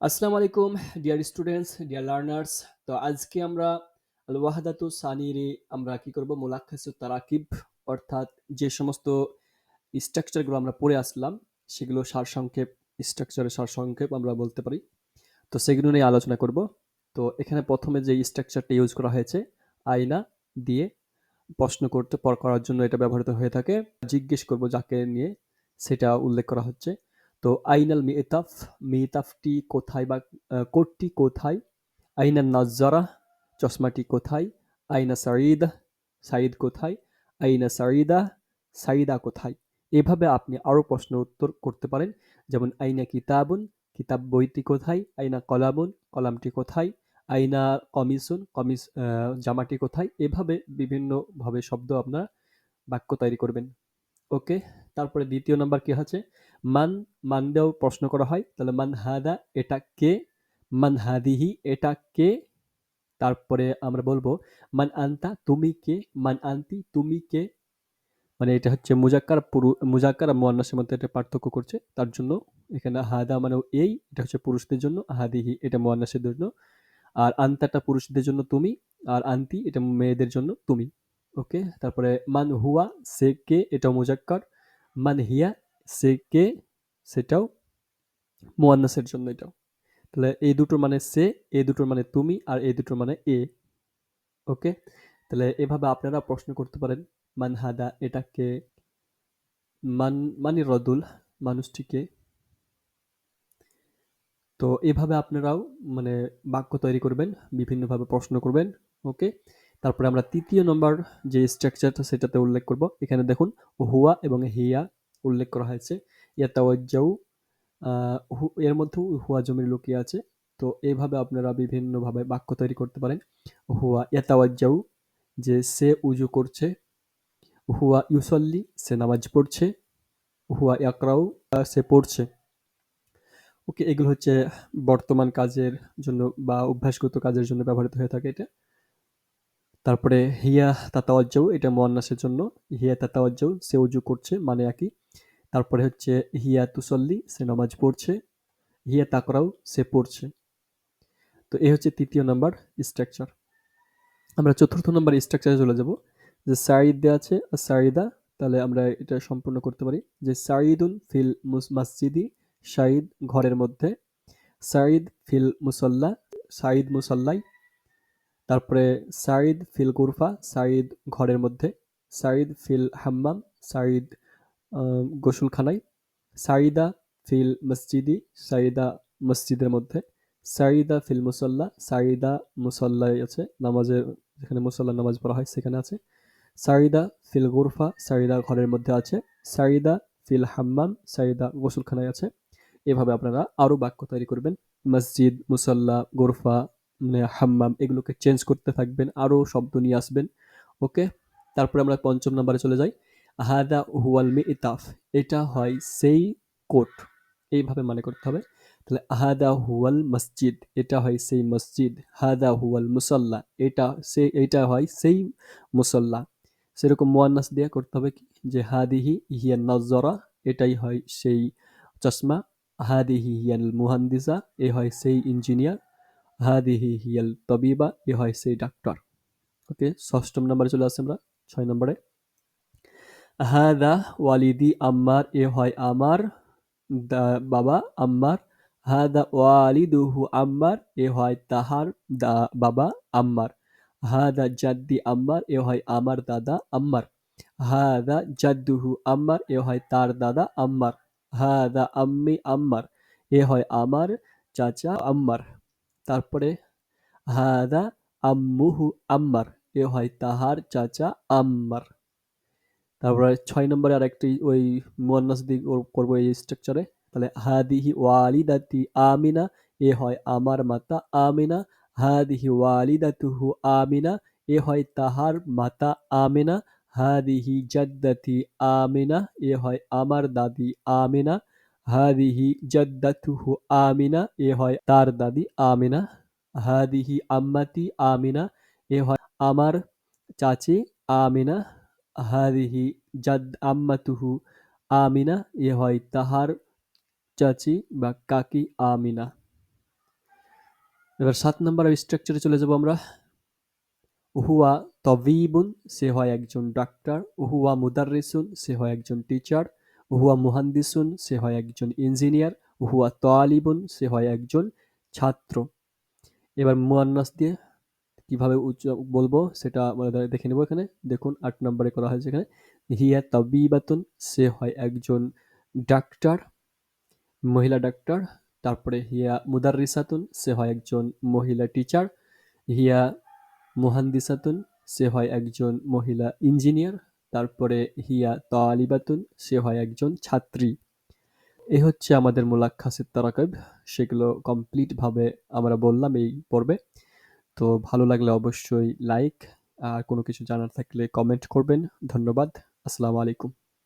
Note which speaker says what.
Speaker 1: আসসালামু আলাইকুম dear students, dear learners. তো আজকে আমরা আল ওয়াহাদাতু সানিরে আমরা কি করব মুলাক্কাসুত তারাকিব, অর্থাৎ যে সমস্ত স্ট্রাকচারগুলো আমরা পড়ে আসলাম সেগুলো সারসংক্ষেপ, স্ট্রাকচারের সারসংক্ষেপ আমরা বলতে পারি। তো সেগুলো নিয়ে আলোচনা করব। তো এখানে প্রথমে যে স্ট্রাকচারটা ইউজ করা হয়েছে আয়না দিয়ে প্রশ্ন করতে করার জন্য এটা ব্যবহৃত হয়ে থাকে। জিজ্ঞেস করব যাকে নিয়ে সেটা উল্লেখ করা হচ্ছে। তো আইনাল মিতাফ, মিতাফটি কোথায় বা কোটটি কোথায়? আইনা নাজ্জারা, চশমাটি কোথায়? আইনা সাঈদ, সাঈদ কোথায়? আইনা সাঈদা, সাঈদা কোথায়? এভাবে আপনি আরো প্রশ্ন উত্তর করতে পারেন। যেমন আইনা কিতাবুন, কিতাব বইটি কোথায়? আইনা কলামুন, কলামটি কোথায়? আইনা কমিসুন, কমিস জামাটি কোথায়? এভাবে বিভিন্নভাবে শব্দ আপনারা বাক্য তৈরি করবেন। ওকে, তারপরে দ্বিতীয় নাম্বার কি আছে? মান, মান দিয়েও প্রশ্ন করা হয়। তাহলে মান হাদা, এটা কে? মান হাদিহি, এটা কে? তারপরে আমরা বলবো মান আনতা, তুমি কে? মান আনতি, তুমি কে? মানে এটা হচ্ছে মুজাক্কার মুজাক্কার আর মুয়ান্নাসের মধ্যে এটা পার্থক্য করছে, তার জন্য এখানে হাদা মানে এই, এটা হচ্ছে পুরুষদের জন্য, হাদিহি এটা মুয়ান্নাসের জন্য, আর আনতাটা পুরুষদের জন্য তুমি, আর আনতি এটা মেয়েদের জন্য তুমি। ওকে, তারপরে মান হুয়া, সে কে, এটাও মুজাক্কার। মান হিয়া, সে কে, সেটাও মুয়ান্নাসের জন্য এটাও। তাহলে এই দুটোর মানে সে, এই দুটোর মানে তুমি, আর এই দুটোর মানে এ। ওকে, তাহলে এভাবে আপনারা প্রশ্ন করতে পারেন। মান হাদা, এটা কে? মানি রদুল, মানুষটিকে। তো এভাবে আপনারাও মানে বাক্য তৈরি করবেন, বিভিন্নভাবে প্রশ্ন করবেন। ওকে, তারপরে আমরা তৃতীয় নম্বর যে স্ট্রাকচারটা সেটাতে উল্লেখ করব। এখানে দেখুন হুয়া এবং হিয়া উল্লেখ করা হয়েছে। ইয়াতাওয়াজ্জাউ, এর মধ্যেও হুয়া জমির লুকিয়ে আছে। তো এইভাবে আপনারা বিভিন্নভাবে বাক্য তৈরি করতে পারেন। হুয়া ইয়াতাওয়াজ্জাউ, যে সে উজু করছে। হুয়া ইউসল্লি, সে নামাজ পড়ছে। হুয়া ইয়াকরাউ, সে পড়ছে। ওকে, এগুলো হচ্ছে বর্তমান কাজের জন্য বা অভ্যাসগত কাজের জন্য ব্যবহৃত হয়ে থাকে এটা। তারপরে হিয়া তাতাওয়াজ্জাউ, এটা মুয়ান্নাসের জন্য। হিয়া তাতাওয়াজ্জাউ, সে উজু করছে, মানে একই। তারপরে হচ্ছে হিয়া তুসল্লি, সে নামাজ পড়ছে। হিয়া তাকরাউ, সে পড়ছে। তো এই হচ্ছে তৃতীয় নাম্বার স্ট্রাকচার। আমরা চতুর্থ নাম্বার স্ট্রাকচারে চলে যাব। যে সাঈদ দেওয়া আছে আর সাঈদা, তাহলে আমরা এটা সম্পূর্ণ করতে পারি। যে সাঈদুন ফিল মসজিদি, সাঈদ ঘরের মধ্যে। সাঈদ ফিল মুসল্লা, সাঈদ মুসল্লায়। তারপরে সাঈদ ফিল গুরফা, সাঈদ ঘরের মধ্যে। সাঈদ ফিল হাম্মাম, সাঈদ গোসলখানায়। সাঈদা ফিল মসজিদি, সাঈদা মসজিদের মধ্যে। সাঈদা ফিল মুসল্লা, সাঈদা মুসল্লায় আছে, নামাজের যেখানে মুসল্লা নামাজ পড়া হয় সেখানে আছে। সাঈদা ফিল গুরফা, সাঈদা ঘরের মধ্যে আছে। সাঈদা ফিল হাম্মাম, সাঈদা গোসলখানায় আছে। এভাবে আপনারা আরো বাক্য তৈরি করবেন। মসজিদ, মুসল্লা, গোরফা, মানে হাম্মাম, এগুলোকে চেঞ্জ করতে থাকবেন, আরো শব্দ নিয়ে আসবেন। ওকে, তারপরে আমরা পঞ্চম নাম্বারে চলে যাই। হাদা হুয়াল মিতাফ, এটা হয় সেই কোট। এইভাবে মানে করতে হবে। তাহলে হাদা হুয়াল মসজিদ, এটা হয় সেই মসজিদ। হাদা হুয়াল মুসল্লা, এটা হয় সেই মুসল্লা। সেরকম মুয়ান্নাস দিয়ে করতে হবে কি, যে হাদিহি হিয়া নাজ্জারা, এটাই হয় সেই চশমা। হাদিহি হিয়াল মুহান্দিসা, এ হয় সেই ইঞ্জিনিয়ার। হাদিহি হিয়াল তবিবা, এ হয় সেই ডাক্তার। ওকে, ষষ্ঠ নম্বরে চলে আসছি আমরা। ৬ নম্বরে হাদা ওয়ালিদি আম্মার, এ হয় আমার বাবা আম্মার। হাদা ওয়ালিদুহু আম্মার, এ হয় তাহার বাবা আম্মার। হাদা জাদ্দি আম্মার, এ হয় আমার দাদা আম্মার। হাদা জাদ্দুহু আম্মার, এ হয় তার দাদা আম্মার। হাদা আম্মি আম্মার, এ হয় আমার চাচা আম্মার। তারপরে হাদা আম্মুহু আম্মার, এ হয় তাহার চাচা আম্মার। তারপরে ৬ নম্বরে আরেকটি ওই মুয়ান্নাস দিয়ে করবো এই স্ট্রাকচারে। তাহলে হাদিহি ওয়ালিদাতি আমিনা, এ হয় আমার মাতা আমিনা। হাদিহি ওয়ালিদাতুহু আমিনা, এ হয় তাহার মাতা আমিনা। হাদিহি জাদ্দাতি আমিনা, এ হয় আমার দাদি আমিনা। হাদিহি জাদ্দাতুহু আমিনা, এ হয় তার দাদি আমিনা। হাদিহি আম্মাতি আমিনা, এ হয় আমার চাচি আমিনা। হাদিহি আম্মাতুহু আমিনা, এ হয় তাহার চাচি বা কাকি আমিনা। এবার ৭ নাম্বার স্ট্রাকচারে চলে যাব আমরা। হুয়া তবিবুন, সে হয় একজন ডাক্তার। হুয়া মুদাররিসুন, সে হয় একজন টিচার। হুয়া মুহান্দিসুন, সে হয় একজন ইঞ্জিনিয়ার। হুয়া তালিবুন, সে হয় একজন ছাত্র। এবার মুয়ান্নাস দিয়ে কিভাবে বলবো সেটা আমরা দেখে নেব এখানে। দেখুন ৮ নম্বরে করা হয়েছে এখানে। হিয়া তাবিবাতুন, সে হয় একজন ডাক্তার, মহিলা ডাক্তার। তারপরে হিয়া মুদাররিসাতুন, সে হয় একজন মহিলা টিচার। হিয়া মুহান্দিসাতুন, সে হয় একজন মহিলা ইঞ্জিনিয়ার। তারপরে হিয়া তালিবাতুন, সে হয় একজন ছাত্রী। এ হচ্ছে আমাদের মুলাক্কাসিত তারাকিব। সেগুলো কমপ্লিট ভাবে আমরা বললাম এই পর্বে। তো ভালো লাগলে অবশ্যই লাইক, আর কোনো কিছু জানার থাকলে কমেন্ট করবেন। ধন্যবাদ। আসসালামু আলাইকুম।